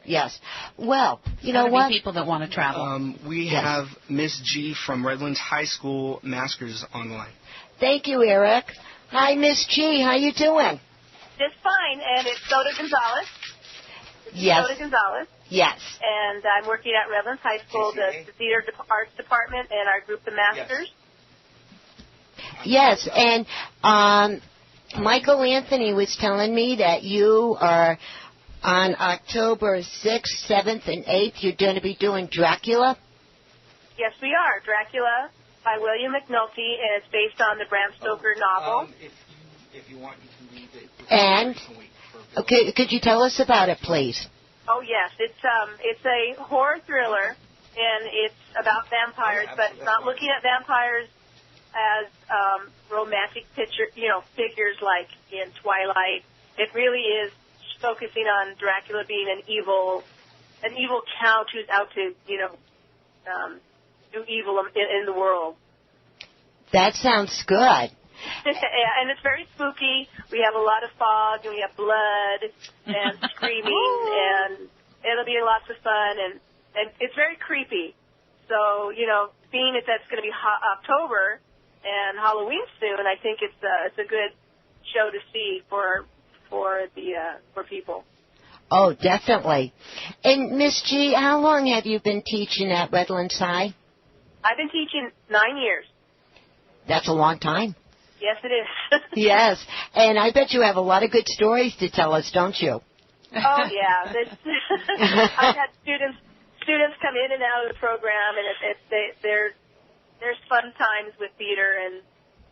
Yes. Well, you know what? People that want to travel. We have Miss G from Redlands High School Maskers online. Thank you, Eric. Hi, Miss G. How you doing? Just fine, and it's Soda Gonzalez. Yes. Soda Gonzalez. Yes. And I'm working at Redlands High School, the Theater Arts Department, and our group, the Masters. Yes, and Michael Anthony was telling me that you are on October 6th, 7th, and 8th. You're going to be doing Dracula? Yes, we are. Dracula by William McNulty, and it's based on the Bram Stoker novel. If you want, you can read it. And could you tell us about it, please? Oh yes, it's a horror thriller, and it's about vampires, but it's not looking at vampires as romantic figures like in Twilight. It really is focusing on Dracula being an evil count who's out to do evil in the world. That sounds good. Yeah, and it's very spooky. We have a lot of fog, and we have blood and screaming, and it'll be lots of fun, and it's very creepy. So, being that that's going to be October and Halloween soon, I think it's a good show to see for people. Oh, definitely. And Miss G, how long have you been teaching at Redlands High? I've been teaching 9 years. That's a long time. Yes, it is. Yes, and I bet you have a lot of good stories to tell us, don't you? Oh yeah, I've had students come in and out of the program, and there's fun times with theater, and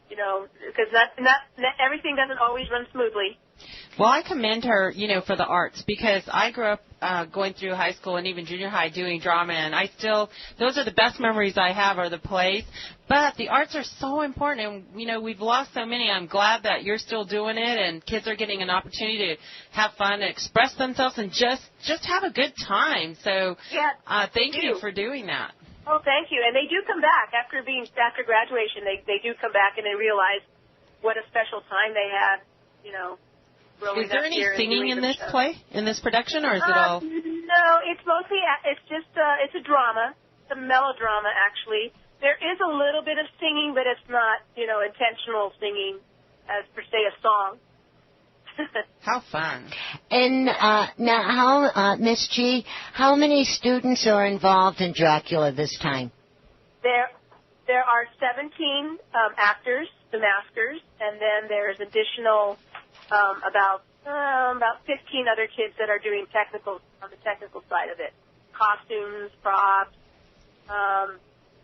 because not everything doesn't always run smoothly. Well, I commend her, for the arts, because I grew up going through high school and even junior high doing drama, and those are the best memories I have are the plays. But the arts are so important, and, we've lost so many. I'm glad that you're still doing it, and kids are getting an opportunity to have fun and express themselves and just have a good time. So thank you for doing that. Oh, thank you. And they do come back after graduation. They do come back, and they realize what a special time they had, Is there any singing in this play, in this production, or is it all? No, it's mostly, it's a drama. It's a melodrama, actually. There is a little bit of singing, but it's not, intentional singing as per se a song. How fun. And now, Miss G, how many students are involved in Dracula this time? There are 17 actors, the maskers, and then there's additional about 15 other kids that are doing on the technical side of it. Costumes, props,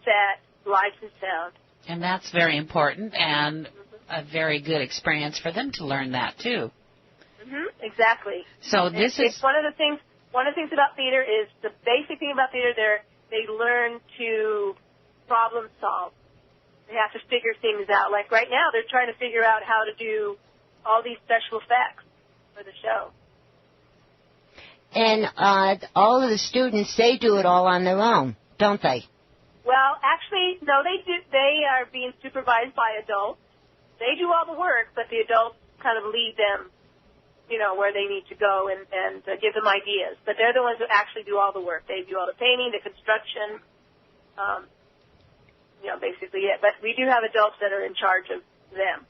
set, lights and sound. And that's very important and a very good experience for them to learn that too. Exactly. So it's one of the things about theater is the basic thing about theater. They learn to problem solve. They have to figure things out. Like right now, they're trying to figure out how to do all these special effects for the show. And all of the students, they do it all on their own, don't they? Well, actually, no, they do. They are being supervised by adults. They do all the work, but the adults kind of lead them, where they need to go and give them ideas. But they're the ones who actually do all the work. They do all the painting, the construction, basically it. But we do have adults that are in charge of them.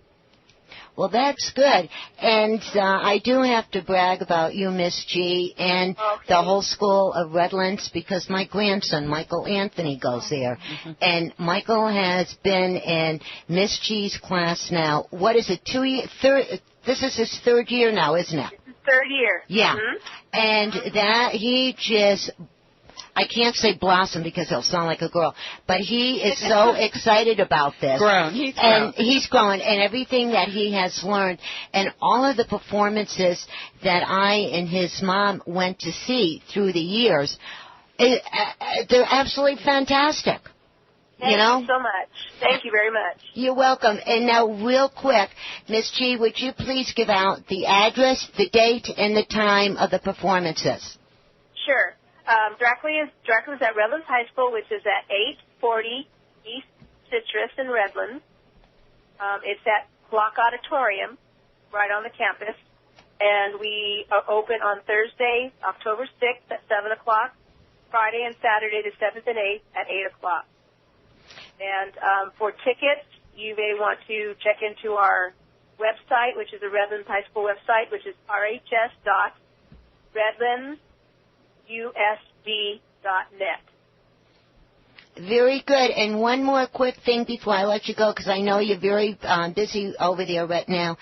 Well, that's good. And I do have to brag about you, Miss G, and the whole school of Redlands, because my grandson, Michael Anthony, goes there. And Michael has been in Miss G's class now. What is it, 2 years? This is his third year now, isn't it? Third year. Yeah. And he just... I can't say blossom because he'll sound like a girl, but he is so excited about this. He's grown, and everything that he has learned, and all of the performances that I and his mom went to see through the years, they're absolutely fantastic. Thank you so much. Thank you very much. You're welcome. And now, real quick, Miss G, would you please give out the address, the date, and the time of the performances? Sure. Dracula's at Redlands High School, which is at 840 East Citrus in Redlands. It's at Block Auditorium, right on the campus. And we are open on Thursday, October 6th at 7 o'clock, Friday and Saturday the 7th and 8th at 8 o'clock. And for tickets, you may want to check into our website, which is the Redlands High School website, which is rhs.redlandsusd.net. Very good. And one more quick thing before I let you go, because I know you're very busy over there right now.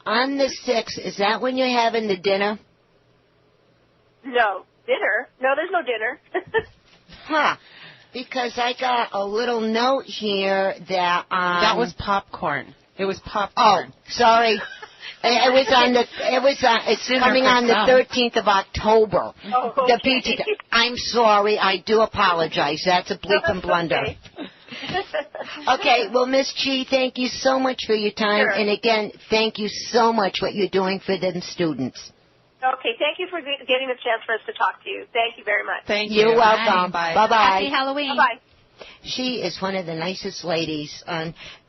On the 6th, is that when you're having the dinner? No. Dinner? No, there's no dinner. Huh. Because I got a little note here that... that was popcorn. It was popcorn. Oh, sorry. It's coming on the 13th of October. Oh, okay. The PG. I'm sorry. I do apologize. That's a bleep and blunder. Okay. Well, Miss G, thank you so much for your time. Sure. And again, thank you so much what you're doing for them students. Okay. Thank you for getting the chance for us to talk to you. Thank you very much. Thank you. You're welcome. Bye. Bye-bye. Happy Halloween. Bye-bye. She is one of the nicest ladies.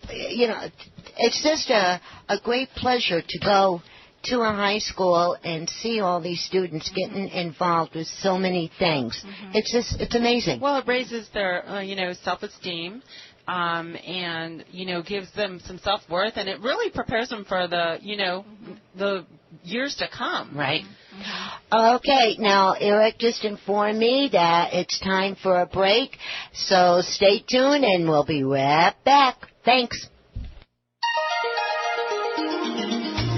It's just a great pleasure to go to a high school and see all these students getting involved with so many things. Mm-hmm. It's amazing. Well, it raises their, self-esteem. And, gives them some self-worth, and it really prepares them for the years to come, right? Okay, now Eric just informed me that it's time for a break, so stay tuned and we'll be right back. Thanks.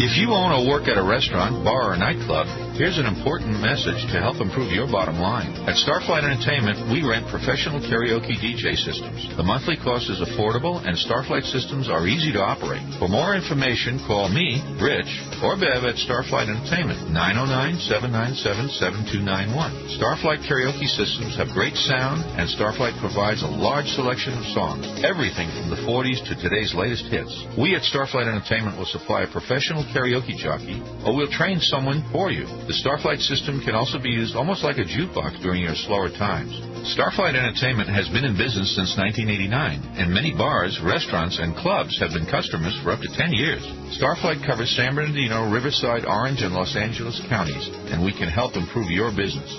If you own or work at a restaurant, bar, or nightclub, here's an important message to help improve your bottom line. At Starflight Entertainment, we rent professional karaoke DJ systems. The monthly cost is affordable, and Starflight systems are easy to operate. For more information, call me, Rich, or Bev at Starflight Entertainment, 909-797-7291. Starflight karaoke systems have great sound, and Starflight provides a large selection of songs, everything from the 40s to today's latest hits. We at Starflight Entertainment will supply a professional karaoke jockey, or we'll train someone for you. The Starflight system can also be used almost like a jukebox during your slower times. Starflight Entertainment has been in business since 1989, and many bars, restaurants, and clubs have been customers for up to 10 years. Starflight covers San Bernardino, Riverside, Orange, and Los Angeles counties, and we can help improve your business.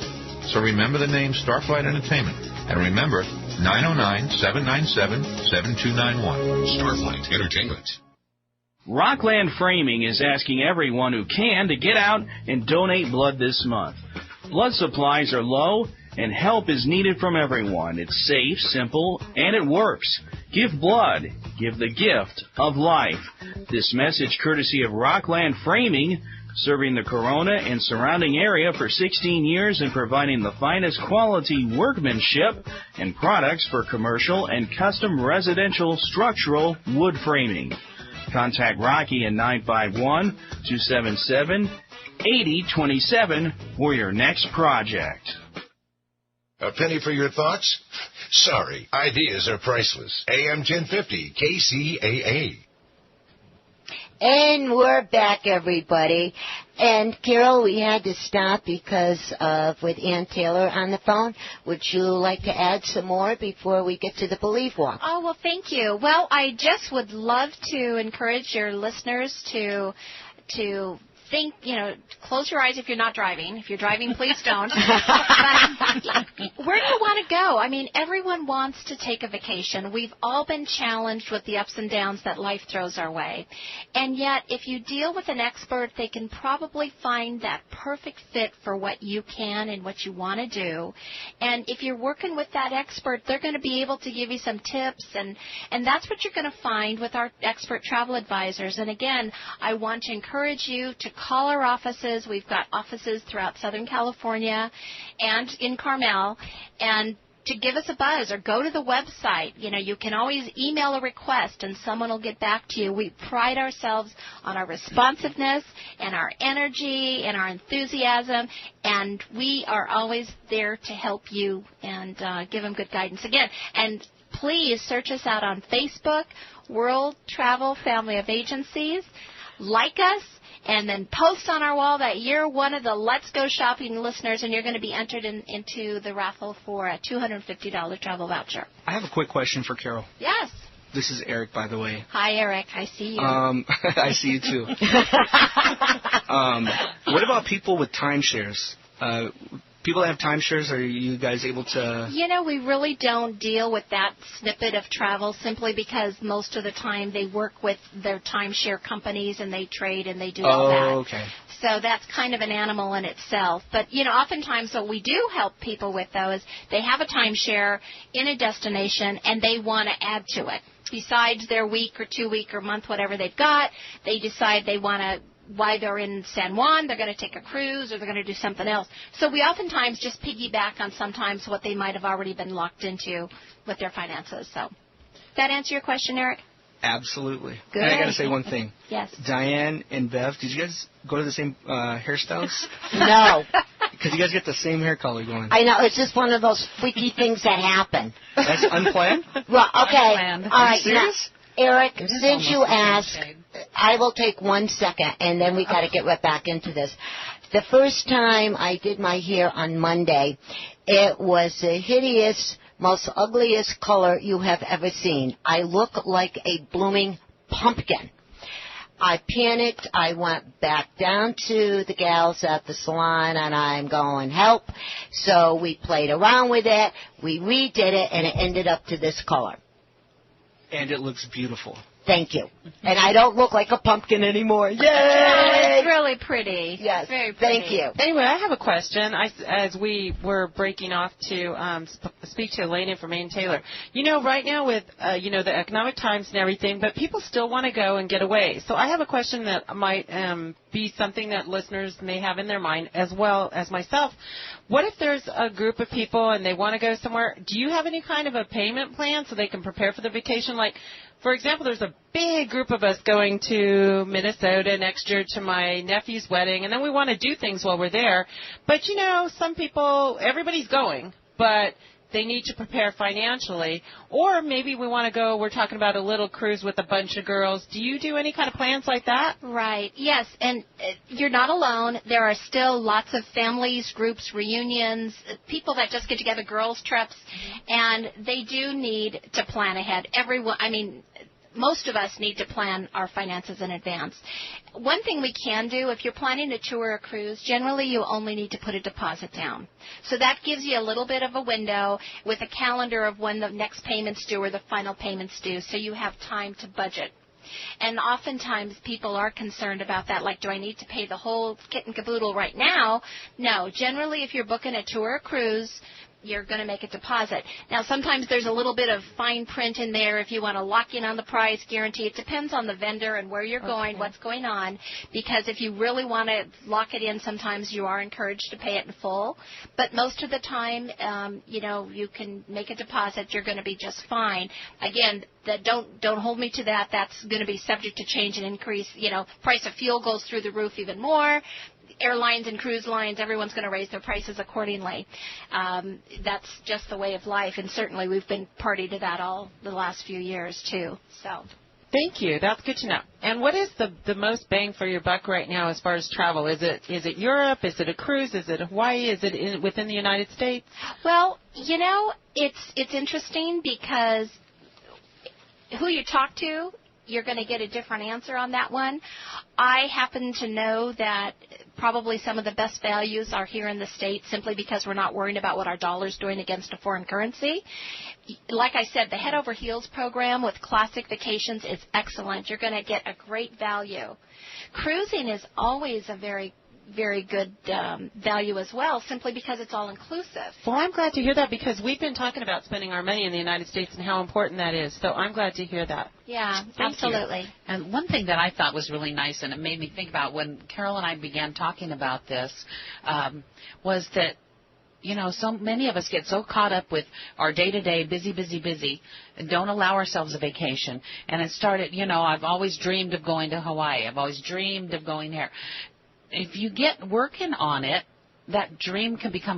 So remember the name Starflight Entertainment, and remember 909-797-7291. Starflight Entertainment. Rockland Framing is asking everyone who can to get out and donate blood this month. Blood supplies are low, and help is needed from everyone. It's safe, simple, and it works. Give blood. Give the gift of life. This message courtesy of Rockland Framing, serving the Corona and surrounding area for 16 years and providing the finest quality workmanship and products for commercial and custom residential structural wood framing. Contact Rocky at 951-277-8027 for your next project. A penny for your thoughts? Sorry, ideas are priceless. AM 1050, KCAA. And we're back, everybody. And, Carol, we had to stop because with Ann Taylor on the phone. Would you like to add some more before we get to the Believe Walk? Oh, well, thank you. Well, I just would love to encourage your listeners to think, close your eyes if you're not driving. If you're driving, please don't. But where do you want to go? I mean, everyone wants to take a vacation. We've all been challenged with the ups and downs that life throws our way. And yet, if you deal with an expert, they can probably find that perfect fit for what you can and what you want to do. And if you're working with that expert, they're going to be able to give you some tips. And that's what you're going to find with our expert travel advisors. And again, I want to encourage you to call our offices. We've got offices throughout Southern California and in Carmel, and to give us a buzz or go to the website. You can always email a request and someone will get back to you. We pride ourselves on our responsiveness and our energy and our enthusiasm, and we are always there to help you and give them good guidance. Again, and please search us out on Facebook, World Travel Family of Agencies. Like us, and then post on our wall that you're one of the Let's Go Shopping listeners, and you're going to be entered into the raffle for a $250 travel voucher. I have a quick question for Carol. Yes. This is Eric, by the way. Hi, Eric. I see you. I see you too. What about people with timeshares? People that have timeshares, are you guys able to... We really don't deal with that snippet of travel simply because most of the time they work with their timeshare companies and they trade and they do all that. Oh, okay. So that's kind of an animal in itself. But, oftentimes what we do help people with, though, is they have a timeshare in a destination and they want to add to it. Besides their week or 2 week or month, whatever they've got, they decide they want to... While they're in San Juan, they're going to take a cruise or they're going to do something else. So we oftentimes just piggyback on sometimes what they might have already been locked into with their finances. So that answer your question, Eric? Absolutely. Good. And I got to say one thing. Yes. Diane and Bev, did you guys go to the same hairstyles? No. Because you guys get the same hair color going. I know. It's just one of those freaky things that happen. That's unplanned? Well, okay. Unplanned. All right. Are you serious? Now, Eric, since you asked, I will take 1 second, and then we got to get right back into this. The first time I did my hair on Monday, it was the hideous, most ugliest color you have ever seen. I look like a blooming pumpkin. I panicked. I went back down to the gals at the salon, and I'm going, help. So we played around with it. We redid it, and it ended up to this color. And it looks beautiful. Thank you. And I don't look like a pumpkin anymore. Yay! It's really pretty. Yes. Very pretty. Thank you. Anyway, I have a question. As we were breaking off to speak to Arlena from Maine Taylor. Right now with, the economic times and everything, but people still want to go and get away. So I have a question that might be something that listeners may have in their mind as well as myself. What if there's a group of people and they want to go somewhere? Do you have any kind of a payment plan so they can prepare for the vacation? Like, for example, there's a big group of us going to Minnesota next year to my nephew's wedding, and then we want to do things while we're there. But, some people, everybody's going, but they need to prepare financially. Or maybe we want to go, we're talking about a little cruise with a bunch of girls. Do you do any kind of plans like that? Right. Yes, and you're not alone. There are still lots of families, groups, reunions, people that just get together, girls' trips, and they do need to plan ahead. Most of us need to plan our finances in advance. One thing we can do, if you're planning a tour or a cruise, generally you only need to put a deposit down. So that gives you a little bit of a window with a calendar of when the next payment's due or the final payment's due, so you have time to budget. And oftentimes people are concerned about that, like, do I need to pay the whole kit and caboodle right now? No. Generally, if you're booking a tour or cruise, you're going to make a deposit. Now, sometimes there's a little bit of fine print in there if you want to lock in on the price, guarantee. It depends on the vendor and where you're going, what's going on, because if you really want to lock it in, sometimes you are encouraged to pay it in full. But most of the time, you can make a deposit. You're going to be just fine. Again, don't hold me to that. That's going to be subject to change and increase. Price of fuel goes through the roof even more. Airlines and cruise lines, everyone's going to raise their prices accordingly. That's just the way of life, and certainly we've been party to that all the last few years, too. So, thank you. That's good to know. And what is the most bang for your buck right now as far as travel? Is it Europe? Is it a cruise? Is it Hawaii? Is it within the United States? Well, it's interesting because who you talk to, you're going to get a different answer on that one. I happen to know that probably some of the best values are here in the States simply because we're not worrying about what our dollar's doing against a foreign currency. Like I said, the Head Over Heels program with Classic Vacations is excellent. You're going to get a great value. Cruising is always a very good value as well, simply because it's all-inclusive. Well, I'm glad to hear that because we've been talking about spending our money in the United States and how important that is. So I'm glad to hear that. Yeah, absolutely. And one thing that I thought was really nice, and it made me think about when Carol and I began talking about this, was that, so many of us get so caught up with our day-to-day, busy, and don't allow ourselves a vacation. And it started, I've always dreamed of going to Hawaii. I've always dreamed of going there. If you get working on it, that dream can become